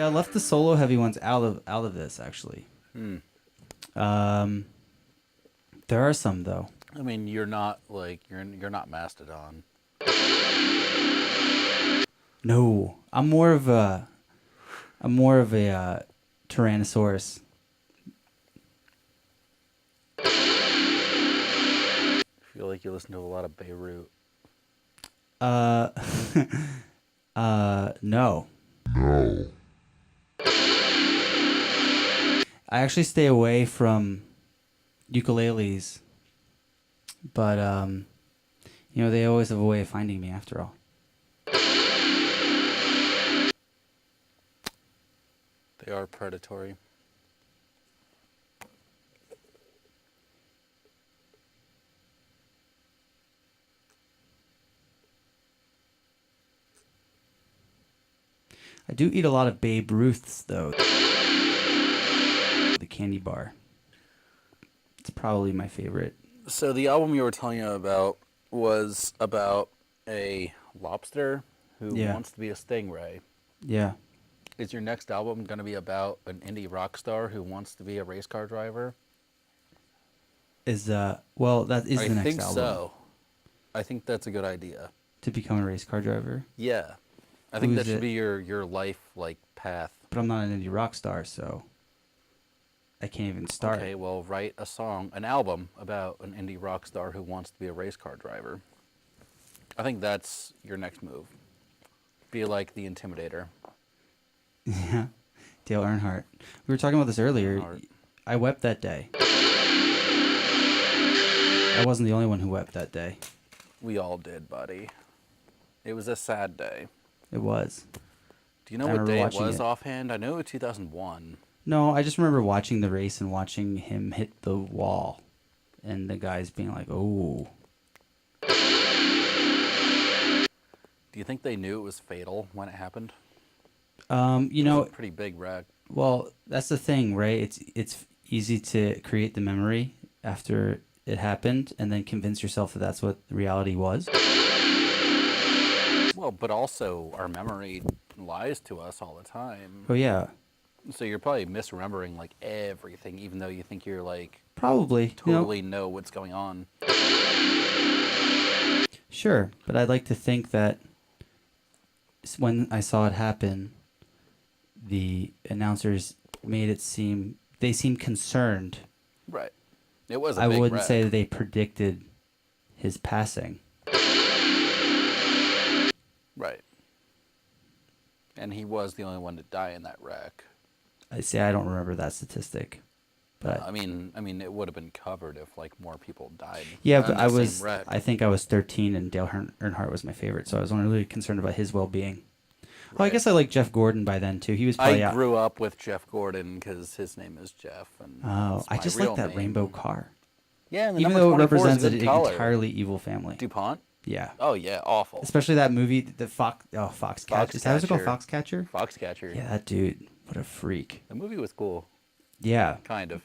Yeah, I left the solo heavy ones out of this actually. There are some though. I mean, you're not like you're not Mastodon. No, I'm more of a Tyrannosaurus. I feel like you listen to a lot of Beirut. No. I actually stay away from ukuleles, but you know, they always have a way of finding me after all. They are predatory. I do eat a lot of Babe Ruths though. The candy bar. It's probably my favorite. So the album you were telling me about was about a lobster who wants to be a stingray. Yeah. Is your next album going to be about an indie rock star who wants to be a race car driver? Well, that is the next album. I think so. I think that's a good idea. To become a race car driver? Yeah. I think that should be your life like path. But I'm not an indie rock star, so I can't even start. Okay, well, write a song, an album about an indie rock star who wants to be a race car driver. I think that's your next move. Be like the Intimidator. Yeah. Dale Earnhardt. We were talking about this earlier. I wept that day. I wasn't the only one who wept that day. We all did, buddy. It was a sad day. It was. Do you know what day it was offhand? I know it was 2001. No, I just remember watching the race and watching him hit the wall. And the guys being like, oh. Do you think they knew it was fatal when it happened? You know, it was a pretty big wreck. Well, that's the thing, right? It's easy to create the memory after it happened and then convince yourself that that's what reality was. Well, but also our memory lies to us all the time. Oh, yeah. So you're probably misremembering like everything, even though you think you're like probably totally know what's going on. Sure, but I'd like to think that when I saw it happen, the announcers made it seem they seemed concerned. Right. It was a I big wouldn't wreck. say that they predicted his passing. Right. And he was the only one to die in that wreck. I say I don't remember that statistic, but I mean, it would have been covered if like more people died. Yeah, but I think I was 13, and Dale Earnhardt was my favorite, so I was only really concerned about his well-being. Right. Well, I guess I liked Jeff Gordon by then too. He was probably I grew up with Jeff Gordon because his name is Jeff. And I just like that rainbow car. Yeah, and even though it represents an entirely evil family. DuPont. Yeah. Oh yeah, awful. Especially that movie, the Foxcatcher. Is that what it's called, Foxcatcher? Foxcatcher. Yeah, that dude. What a freak. The movie was cool. Yeah. Kind of.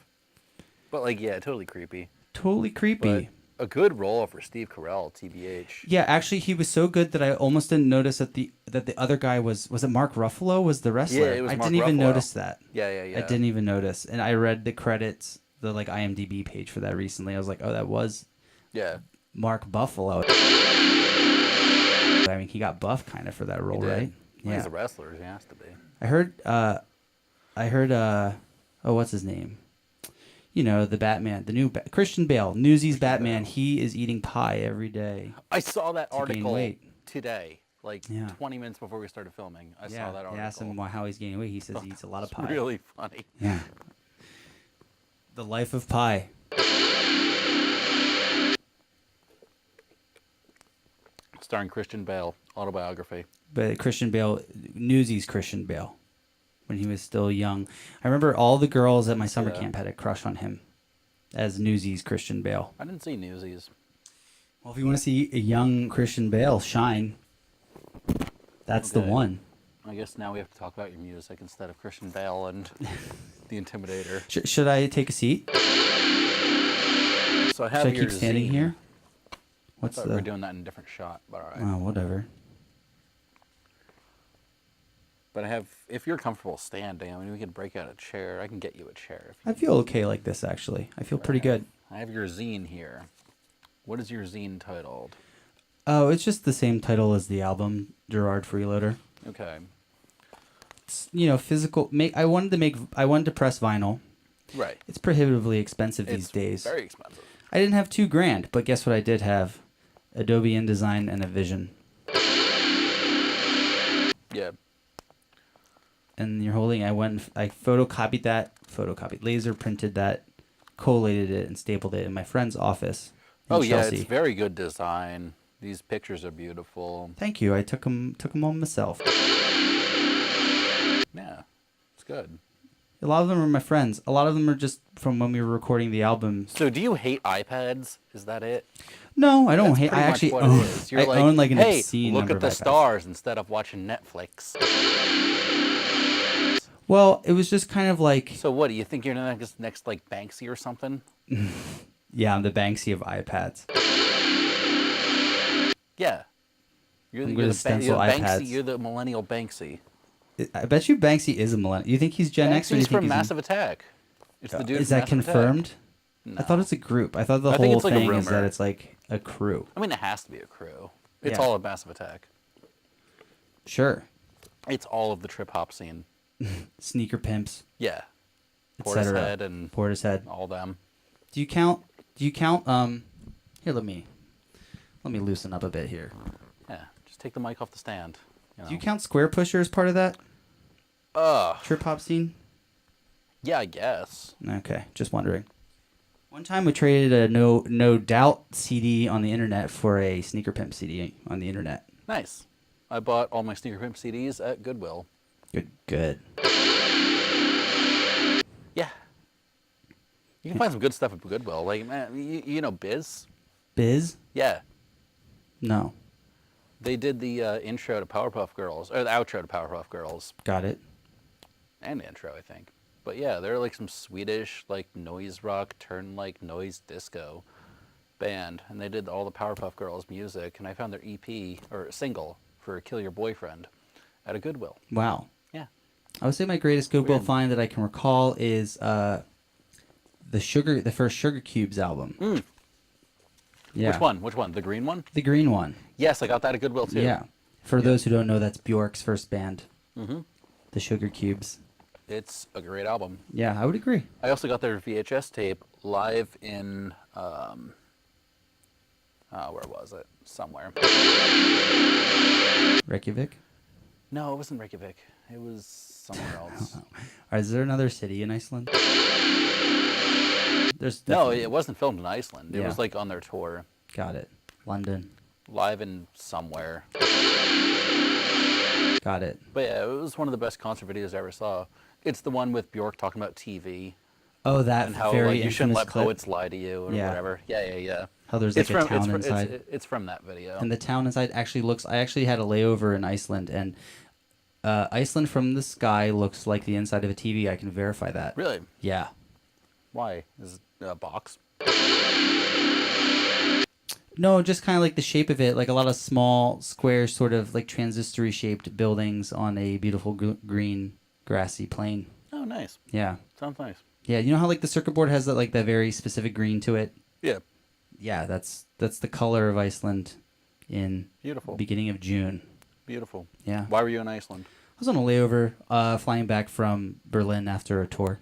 But like, yeah, totally creepy. Totally creepy. But a good role for Steve Carell, TBH. Yeah, actually, he was so good that I almost didn't notice that the other guy was it Mark Ruffalo was the wrestler? Yeah, it was I Mark didn't even Ruffalo. notice that. Yeah. I didn't even notice, and I read the credits, the like IMDb page for that recently. I was like, oh, that was Mark Buffalo. I mean, he got buff kind of for that role, right? Yeah. He's a wrestler. He has to be. I heard, oh, what's his name? You know, the Batman, the new Christian Bale, Newsies Batman. He is eating pie every day. I saw that article today, like 20 minutes before we started filming. I saw that article. I asked him how he's gaining weight. He says he eats a lot of pie. Really funny. Yeah. The Life of Pi. Starring Christian Bale, autobiography. But Christian Bale, Newsies Christian Bale, when he was still young. I remember all the girls at my summer camp had a crush on him as Newsies Christian Bale. I didn't see Newsies. Well, if you want to see a young Christian Bale shine, that's the one. I guess now we have to talk about your music instead of Christian Bale and the Intimidator. Should I take a seat? So I have Should I keep standing here? What's we're doing that in a different shot, but all right. Oh, whatever. But if you're comfortable standing, I mean, we could break out a chair. I can get you a chair. If you I feel okay like this, actually. I feel pretty good. I have your zine here. What is your zine titled? Oh, it's just the same title as the album, Gerard Freeloader. Okay. It's, physical. I wanted to press vinyl. Right. It's prohibitively expensive these days. Very expensive. I didn't have $2,000, but guess what I did have? Adobe InDesign and a Vision. Yeah. And you're holding, I laser printed that, collated it, and stapled it in my friend's office in Chelsea. It's very good design. These pictures are beautiful. Thank you. I took them home myself. Yeah, it's good. A lot of them are my friends. A lot of them are just from when we were recording the album. So do you hate iPads? Is that it? No, I don't That's hate. I pretty much actually what own. it is. You're own like an hey, obscene look number at the of iPads. stars instead of watching Netflix. Well, it was just kind of like. So what do you think you're next like Banksy or something? Yeah, I'm the Banksy of iPads. Yeah. You're I'm gonna stencil iPads. Banksy. You're the millennial Banksy. I bet you Banksy is a millennial. You think he's Gen X or do you Banksy's think from he's Massive Attack. It's the dude. Is from that Massive Attack. confirmed? No. I thought it's a group. I thought the I think whole it's like a thing is that rumor. it's like a crew. I mean, it has to be a crew. It's Yeah. all of Massive Attack. Sure. It's all of the trip hop scene. Sneaker pimps, Yeah. etc. Portishead and Portishead. all them. Do you count? Here, let me loosen up a bit here. Yeah. Just take the mic off the stand. Do you count Square Pusher as part of that trip hop scene? Yeah, I guess. Okay, just wondering. One time we traded a No Doubt CD on the internet for a Sneaker Pimp CD on the internet. Nice. I bought all my Sneaker Pimp CDs at Goodwill. Good. Yeah. You can find some good stuff at Goodwill. Like, man, you know Biz? Biz? Yeah. No. They did the intro to Powerpuff Girls, or the outro to Powerpuff Girls. Got it. And the intro, I think. But yeah, they're like some Swedish, like, noise rock turned, like, noise disco band. And they did all the Powerpuff Girls music. And I found their EP, or single, for Kill Your Boyfriend at a Goodwill. Wow. Yeah. I would say my greatest Goodwill Weird. find that I can recall is the first Sugar Cubes album. Mm. Yeah. Which one? The green one? The green one. Yes, I got that at Goodwill too. Yeah. For those who don't know, that's Bjork's first band. Mm-hmm. The Sugar Cubes. It's a great album. Yeah, I would agree. I also got their VHS tape live in, where was it? Somewhere. Reykjavik? No, it wasn't Reykjavik. It was somewhere else. Is there another city in Iceland? There's No, definitely- it wasn't filmed in Iceland. It Yeah. was like on their tour. Got it. London. Live in somewhere. Got it. But yeah, it was one of the best concert videos I ever saw. It's the one with Bjork talking about TV. Oh, that And how very like, you shouldn't infamous let clip. poets lie to you or Yeah. whatever. Yeah. How there's like a town inside. It's from that video. And the town inside actually looks... I actually had a layover in Iceland, and Iceland from the sky looks like the inside of a TV. I can verify that. Really? Yeah. Why? Is it a box? No, just kind of like the shape of it, like a lot of small, square, sort of like transistor-shaped buildings on a beautiful green, grassy plain. Oh, nice. Yeah. Sounds nice. Yeah, you know how like the circuit board has that like that very specific green to it? Yeah. Yeah, that's the color of Iceland in Beautiful. beginning of June. Beautiful. Yeah. Why were you in Iceland? I was on a layover, flying back from Berlin after a tour.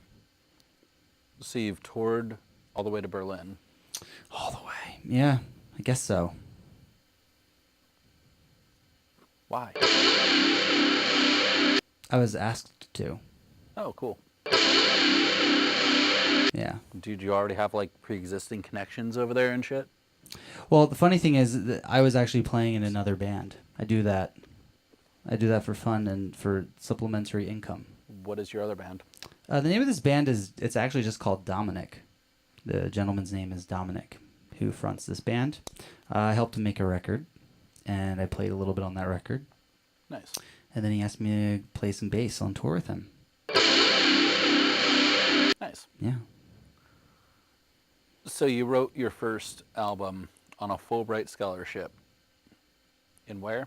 So you've toured all the way to Berlin. All the way. Yeah, I guess so. Why? I was asked to. Oh, cool. Yeah. Did you already have like pre-existing connections over there and shit? Well, the funny thing is that I was actually playing in another band. I do that for fun and for supplementary income. What is your other band? The name of this band it's actually just called Dominic. The gentleman's name is Dominic, who fronts this band. I helped him make a record, and I played a little bit on that record. Nice. And then he asked me to play some bass on tour with him. Nice. Yeah. So you wrote your first album on a Fulbright scholarship. In where?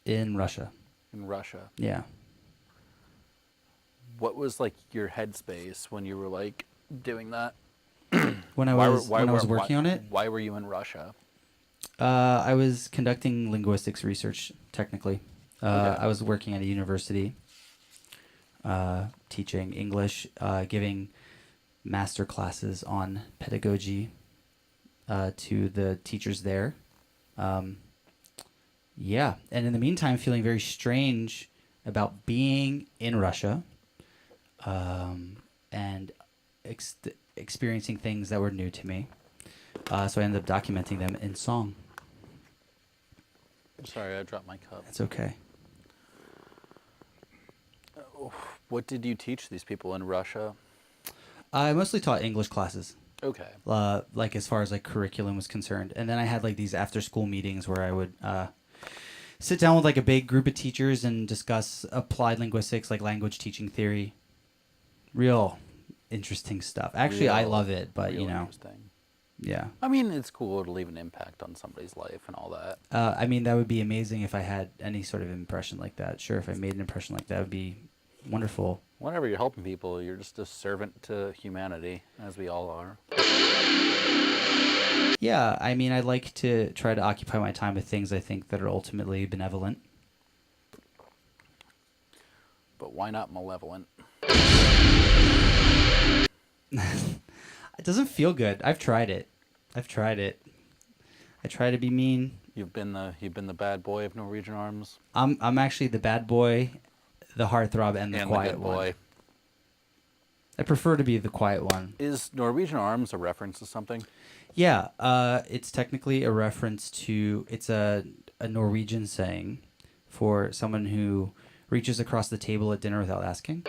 In Russia. In Russia. Yeah. what was like your headspace when you were like doing that? When I was working on it, Why were you in Russia? I was conducting linguistics research. Technically, Okay. I was working at a university, teaching English, giving master classes on pedagogy to the teachers there. Yeah, and in the meantime, feeling very strange about being in Russia, and experiencing things that were new to me. So I ended up documenting them in song. Sorry, I dropped my cup. It's okay. What did you teach these people in Russia? I mostly taught English classes, Okay. like as far as like curriculum was concerned, and then I had like these after-school meetings where I would sit down with like a big group of teachers and discuss applied linguistics, like language teaching theory. Real interesting stuff. Actually, I love it, but Real you know, interesting. yeah. I mean, it's cool to leave an impact on somebody's life and all that. I mean, that would be amazing if I had any sort of impression like that. Sure, if I made an impression like that, would be wonderful. Whenever you're helping people, you're just a servant to humanity, as we all are. Yeah, I mean, I like to try to occupy my time with things I think that are ultimately benevolent. But why not malevolent? It doesn't feel good. I've tried it. I try to be mean. You've been the bad boy of Norwegian Arms I'm actually the bad boy, the heartthrob, and the quiet good one. boy. I prefer to be the quiet one. Is Norwegian Arms a reference to something? Yeah, it's technically a reference to, it's a Norwegian saying for someone who reaches across the table at dinner without asking.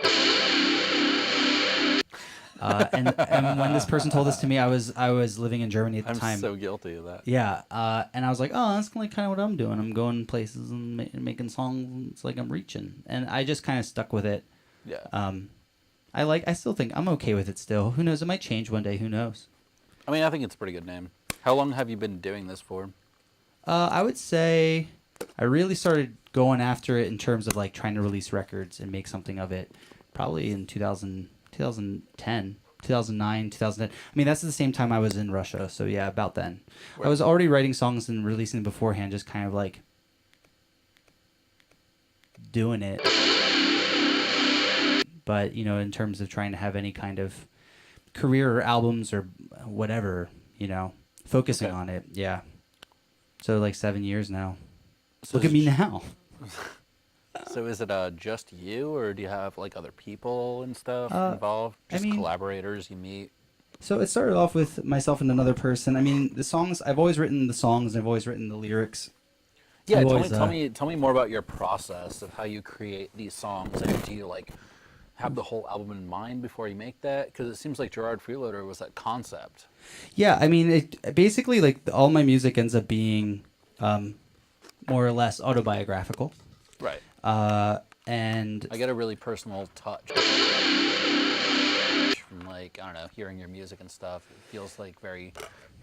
And when this person told this to me, I was living in Germany at the time. I'm so guilty of that. Yeah, and I was like, oh, that's kind of what I'm doing. I'm going places and making songs. It's like I'm reaching, and I just kind of stuck with it. Yeah. I still think I'm okay with it still. Who knows? It might change one day. Who knows? I mean, I think it's a pretty good name. How long have you been doing this for? I would say I really started going after it in terms of like trying to release records and make something of it probably in 2010, 2009, 2010. I mean, that's the same time I was in Russia. So yeah, about then. Right. I was already writing songs and releasing them beforehand, just kind of like doing it. But, you know, in terms of trying to have any kind of career or albums or whatever, you know, focusing on it. Yeah. So like 7 years now. So Look at me now. So is it just you, or do you have like other people and stuff involved? I Just mean, collaborators you meet? So it started off with myself and another person. I mean, the songs, I've always written the songs, and I've always written the lyrics. Yeah, I've tell always, me more about your process of how you create these songs. Like, do you like have the whole album in mind before you make that? Because it seems like Gerard Freeloader was that concept. Yeah, I mean, it basically, like, all my music ends up being more or less autobiographical. Right. And I get a really personal touch from, like, I don't know, hearing your music and stuff. It feels like very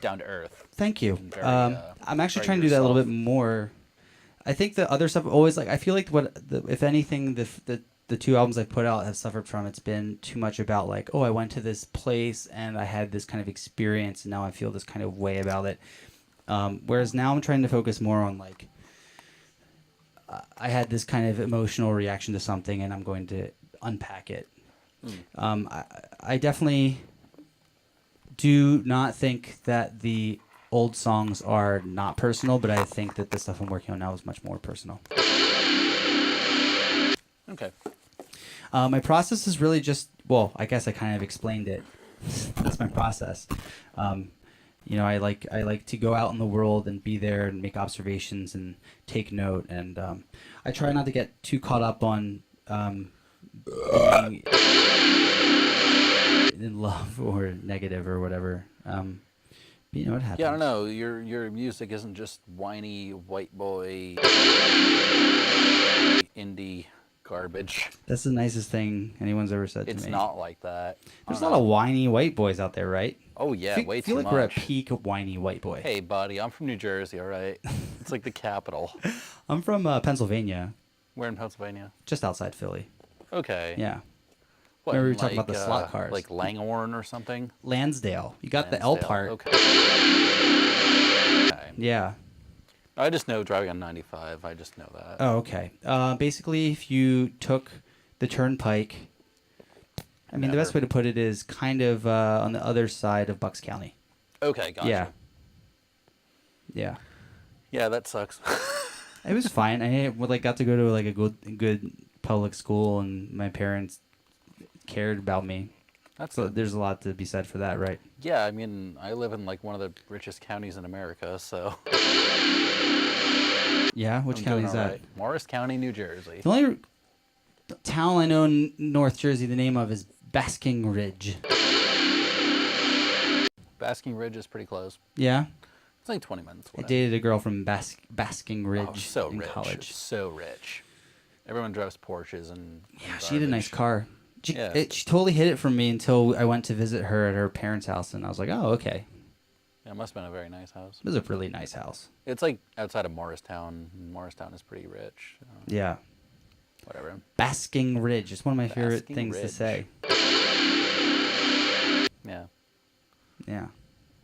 down to earth. Thank you. Very, I'm actually very trying to do that a little bit yourself. more. I think the other stuff always, like, I feel like if anything, the two albums I've put out have suffered from, it's been too much about like, oh, I went to this place and I had this kind of experience and now I feel this kind of way about it. Whereas now I'm trying to focus more on like, I had this kind of emotional reaction to something and I'm going to unpack it. I definitely do not think that the old songs are not personal, but I think that the stuff I'm working on now is much more personal. Okay. My process is really just, well, I guess I kind of explained it. That's my process. You know, I like to go out in the world and be there and make observations and take note. And I try not to get too caught up on being in love or negative or whatever. But you know what happens. Yeah, I don't know. Your music isn't just whiny white boy indie garbage. That's the nicest thing anyone's ever said to me. It's not like that. There's a lot of whiny white boys out there, right? Oh yeah, way feel too like much. we're a peak whiny white boy. Hey, buddy, I'm from New Jersey, all right? It's like the capital. I'm from Pennsylvania, We're in Pennsylvania. just outside Philly. Okay. Yeah. What, Remember we in, were talking about the slot cars. Like Langhorne or something? Lansdale. You got the L Lansdale, part. Okay. Okay. Yeah. I just know driving on 95. I just know that. Oh, okay. Basically, if you took the turnpike, I mean, the best way to put it is kind of on the other side of Bucks County. Okay, gotcha. Yeah. Yeah. Yeah, that sucks. It was fine. I got to go to like a good public school, and my parents cared about me. So there's a lot to be said for that, right? Yeah, I mean, I live in like one of the richest counties in America, so. Yeah, which county is that? Right. Morris County, New Jersey. The only town I know in North Jersey the name of is Baskingrидge. Baskingridge is pretty close. Yeah? It's like 20 minutes away. I dated a girl from Baskingridge so in rich. college. So rich. Everyone drives Porsches and Yeah, she had a nice car. She totally hid it from me until I went to visit her at her parents' house, and I was like, oh, okay. Yeah, it must have been a very nice house. It was a really nice house. It's like outside of Morristown. Morristown is pretty rich. Yeah. Whatever. Baskingrидge. It's one of my favorite things to say. Yeah. Yeah.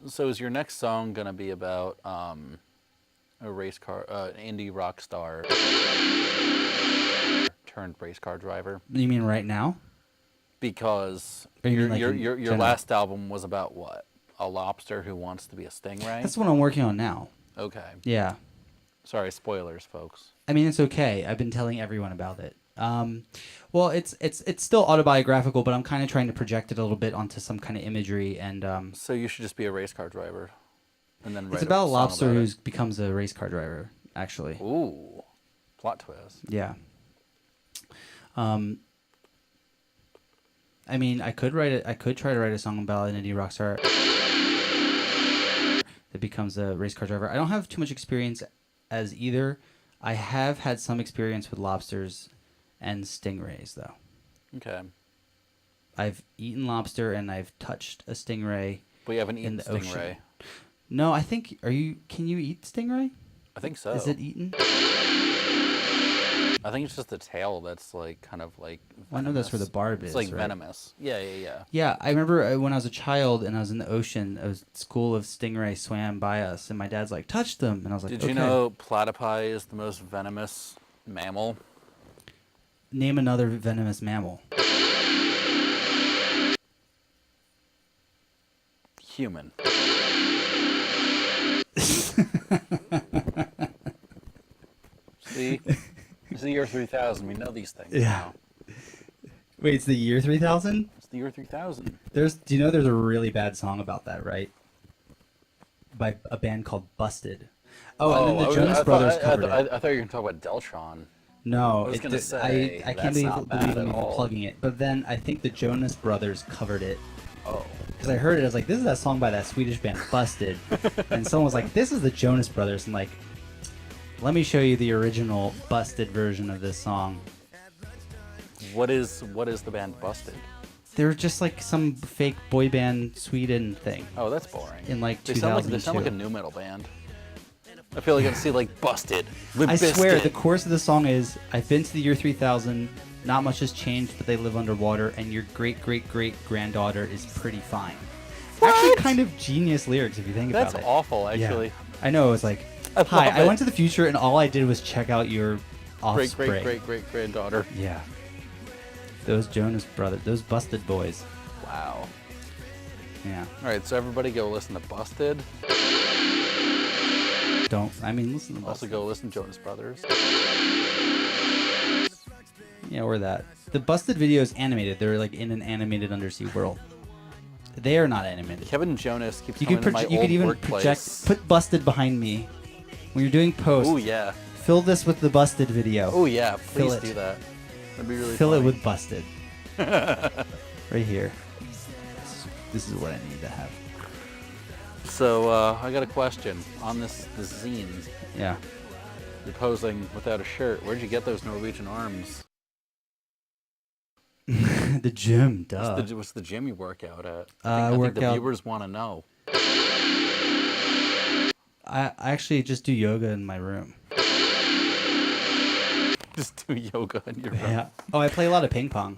So is your next song going to be about a race car, an indie rock star turned race car driver? You mean right now? Because Or you mean like your last album was about what? A lobster who wants to be a stingray? That's what I'm working on now. Okay. Yeah. Sorry, spoilers, folks. I mean, it's okay. I've been telling everyone about it. Well, it's still autobiographical, but I'm kind of trying to project it a little bit onto some kind of imagery, and So you should just be a race car driver, and then write it's about a song lobster about who it. becomes a race car driver. Actually. Ooh, plot twist. Yeah. I mean, I could try to write a song about an indie rock star that becomes a race car driver. I don't have too much experience as either. I have had some experience with lobsters and stingrays, though. Okay. I've eaten lobster and I've touched a stingray. But you haven't in eaten the stingray. ocean. No, I think. Can you eat stingray? I think so. Is it eaten? I think it's just the tail that's like kind of like venomous. Well, I know that's where the barb is. It's like right? venomous. Yeah. Yeah, I remember when I was a child and I was in the ocean, a school of stingray swam by us, and my dad's like, touch them. And I was like, Did okay. you know platypi is the most venomous mammal? Name another venomous mammal. Human. See? It's the year 3000. We know these things. Yeah. Now. Wait, it's the year 3000? It's the year 3000. Do you know there's a really bad song about that, right? By a band called Busted. Oh, and then the Jonas Brothers covered it. I thought you were going to talk about Deltron. No, I was gonna say, I can't that's believe not bad I'm at all. plugging it. But then I think the Jonas Brothers covered it. Oh. Because I heard it, I was like, this is that song by that Swedish band Busted. And someone was like, this is the Jonas Brothers. And like, let me show you the original Busted version of this song. What is the band Busted? They were just like some fake boy band Sweden thing. Oh, that's boring. In like They 2002. sound like a new metal band. I feel like I'd see like Busted. Limp I swear, the Bizkit. chorus of the song is, I've been to the year 3000, not much has changed, but they live underwater, and your great-great-great-granddaughter is pretty fine. Actually, kind of genius lyrics if you think about it. That's awful, actually. Yeah. I know, it was like, love hi, I it. went to the future, and all I did was check out your offspring. Great-great-great-great-granddaughter. Yeah. Those Jonas Brothers, those Busted boys. Wow. Yeah. All right, so everybody go listen to Busted. Listen to Also Busted. go listen to Jonas Brothers. Yeah, or that. The Busted video is animated. They're like in an animated undersea world. They are not animated. Kevin Jonas keeps You coming could to my you old could even workplace. put Busted behind me. When you're doing post, Oh yeah. fill this with the Busted video. Oh yeah. Fill Please it. do that. That'd be really Fill it funny. with Busted. Right here. This is what I need to have. So I got a question on this zine. Yeah. You're posing without a shirt. Where'd you get those Norwegian arms? The gym, duh. What's the gym you work out at? I I think work the out- viewers want to know. I actually just do yoga in my room. Just do yoga in your room. Yeah. Oh, I play a lot of ping pong.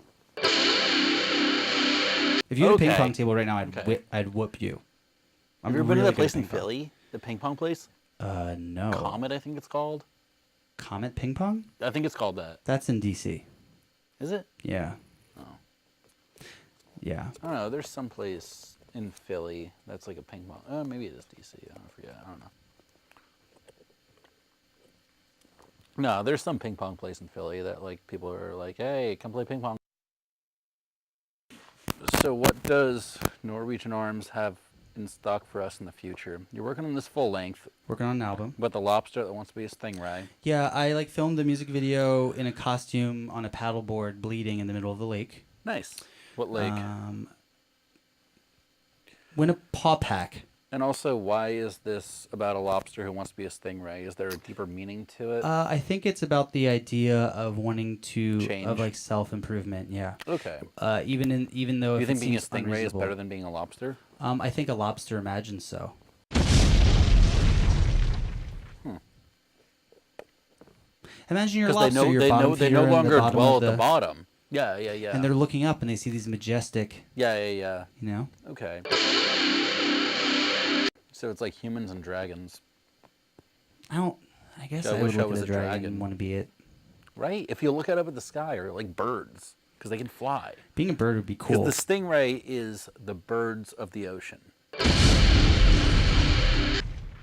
If you had a ping Okay. pong table right now, Okay. I'd whoop you. Have you ever been to that place in Philly? The ping pong place? No. Comet, I think it's called. Comet Ping Pong? I think it's called that. That's in DC. Is it? Yeah. Oh. Yeah. I don't know. There's some place in Philly that's like a ping pong. Maybe it is DC. I forget. I don't know. No, there's some ping pong place in Philly that like people are like, hey, come play ping pong. So what does Norwegian Arms have in stock for us in the future? You're working on this full length, Working on an album. but the lobster that wants to be a stingray. Yeah, I like filmed a music video in a costume on a paddleboard bleeding in the middle of the lake. Nice. What lake? Winnipawpack. And also, why is this about a lobster who wants to be a stingray? Is there a deeper meaning to it? I think it's about the idea of wanting to Change. of like self-improvement. Yeah. Okay. Even though Do you if think it being a seems stingray is unreasonable. better than being a lobster? I think a lobster imagines so. Imagine you're a Because lobster. Your bottom they feeder no and the longer bottom dwell of at the bottom. Yeah, yeah, yeah. And they're looking up and they see these majestic. Yeah. You know. Okay. So it's like humans and dragons, I guess I I wish would I look was at a a dragon dragon. and want to be it. right? If you look up at the sky, or like birds, because they can fly. Being a bird would be cool. Because the stingray is the birds of the ocean.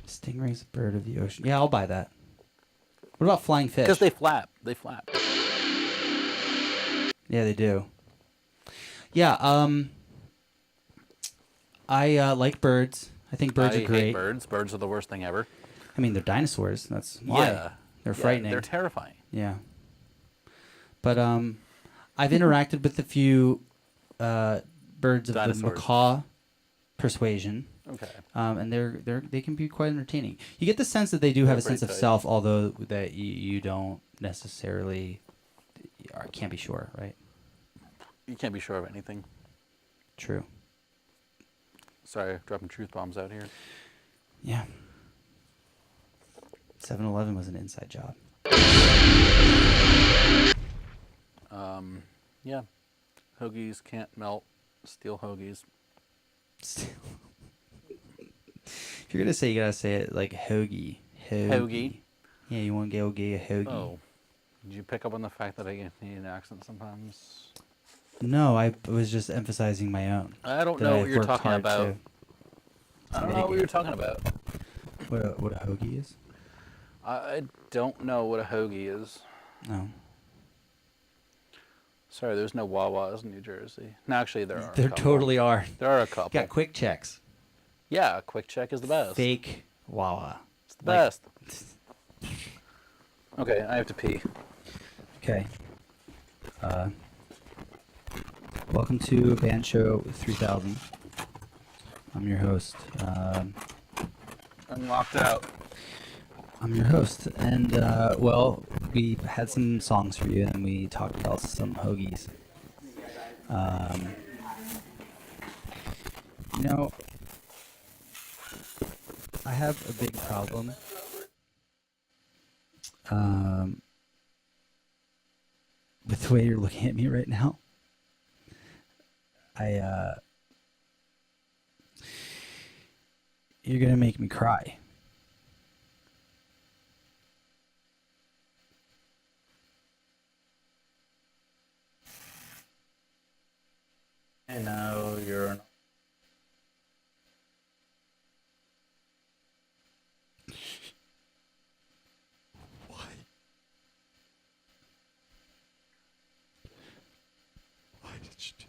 Stingray's a bird of the ocean. Yeah, I'll buy that. What about flying fish? Because they flap. They flap. Yeah, they do. Yeah, I like birds. I think birds I are great. hate birds. Birds are the worst thing ever. I mean, they're dinosaurs. That's why. Yeah. They're Yeah, frightening. They're terrifying. Yeah. But I've interacted with a few birds of Dinosaurs. the macaw persuasion. Okay. And they can be quite entertaining. You get the sense that they do have a They're sense of pretty tight. self, although that you don't necessarily or can't be sure, right? You can't be sure of anything. True. Sorry, dropping truth bombs out here. Yeah. 7-Eleven was an inside job. Yeah. Hoagies can't melt. Steel hoagies. Still. If you're gonna say, you gotta say it like hoagie. Hoagie. Yeah, you want to go get a hoagie? Oh. Did you pick up on the fact that I get a Canadian accent sometimes? No, I was just emphasizing my own. I don't that know I've what you're worked talking hard about. to I don't know what mitigate. you're talking about. What a hoagie is? I don't know what a hoagie is. No. Sorry, there's no Wawas in New Jersey. No, actually, there are. There a couple. totally are. There are a couple. Got quick checks. Yeah, Quick Check is the best. Fake Wawa. It's the best. Okay, I have to pee. Okay. Welcome to Band Show 3000. I'm your host. I'm locked out. I'm your host, and well, we had some songs for you, and we talked about some hoagies. You know, I have a big problem. With the way you're looking at me right now. You're gonna make me cry. I know you're. Why? Why did you do